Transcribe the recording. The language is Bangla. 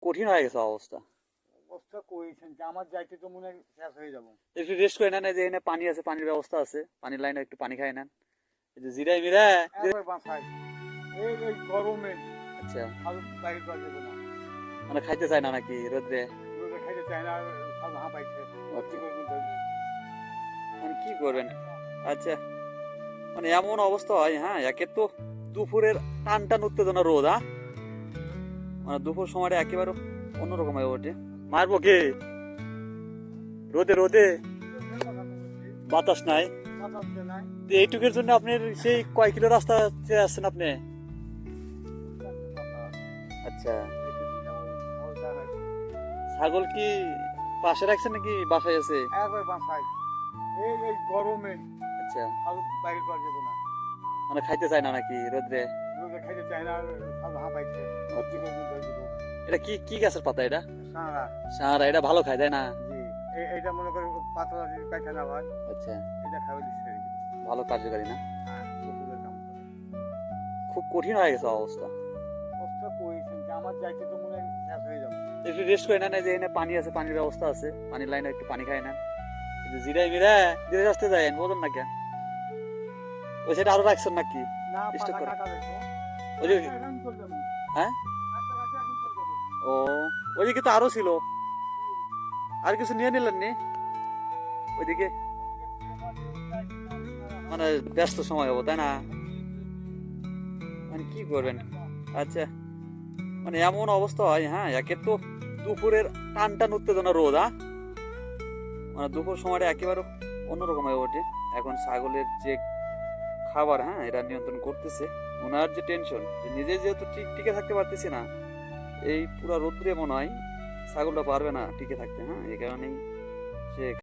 কঠিন হয়ে গেছে অবস্থা। অবস্থা কইছেন যে আমার যাইতে তো মনে হয় শেষ হয়ে যাবো। একটু রেস্ট করে নেন, এই যে এখানে পানি আছে, পানির ব্যবস্থা আছে, পানির লাইনে একটু পানি খাই নেন, এই যে জিরাই মিরা। একবার বাসায় এই গরমে আচ্ছা, আর বাইরে করা যাবে না। মানে খাইতে চায় না নাকি রোদ্রে? রোদে খাইতে চায় না, সব হাঁপাইছে। আচ্ছা, কি করবেন ধরুন? মানে কি করবেন? আচ্ছা, মানে এমন অবস্থা হয়, হ্যাঁ, একে তো দুপুরের টান টান উত্তেজনা রোদ, হ্যাঁ, মানে দুপুর সময়টা একেবারে অন্যরকম হয়ে ওঠে। মারবো কে রোদে রোদে? বাতাস নাই। বাঁচাচ্ছে নাই। তো এইটুকের জন্য আপনি সেই কয় কিলো রাস্তা চেয়ে আসছেন আপনি? আচ্ছা, ছাগল কি পাশে রাখছেন নাকি বাসায় আছে? একবার বাসায় এই গরমে আচ্ছা, আর বাইরে করা যাবে না। মানে খাইতে চায় না নাকি রোদ্রে? রোদে খাইতে চায় না, সব হাঁপাইছে। কি করবেন ধরুন? এটা কি কি গাছের পাতা এটা? সারা সারা, এটা ভালো খায় তাই না? জি, এইটা মনে করেন পাতলা যদি পায়খানা হয়, আচ্ছা, এটা খাওয়াই দিচ্ছে। ভালো কার্যকারী না? হ্যাঁ, ওষুধের কাম করে। খুব কঠিন হয়ে গেছে অবস্থা। অবস্থা কইছেন যে আমার যাইতে তো মনে হয় শেষ হয়ে যাবো। একটু রেস্ট করে নেন, এই যে এখানে পানি আছে, পানির ব্যবস্থা আছে, পানির লাইনে একটু পানি খাই নেন, এই যে জিরাই মিরা ধীরে আসতে যায়েন, বোঝেন না কেন? ওই সাইডে আরো রাখছেন নাকি? না, স্টক পাতা করে। কাটা দেখো। ওই যে, এখন চলে যাবো। হ্যাঁ, একটা গাছে এখন চলে যাবো। ও, ওইদিকে তো আরো ছিল, আর কিছু নিয়ে নিলেন নি ওইদিকে? মানে ব্যস্ত সময় হবো তাই না? মানে কি করবেন? আচ্ছা, মানে এমন অবস্থা হয়, হ্যাঁ, একে তো দুপুরের টান টান উত্তেজনা রোদ, হ্যাঁ, মানে দুপুর সময়টা একেবারে অন্যরকম হয়ে ওঠে। এখন ছাগলের যে খাবার, হ্যাঁ, এটা নিয়ন্ত্রণ করতেছে। ওনার যে টেনশন, যে নিজে যেহেতু ঠিক টিকে থাকতে পারতেছি না, এই পুরা রোদ্রে মনে হয় ছাগলটা পারবে না টিকে থাকতে, হ্যাঁ, এই কারণেই সে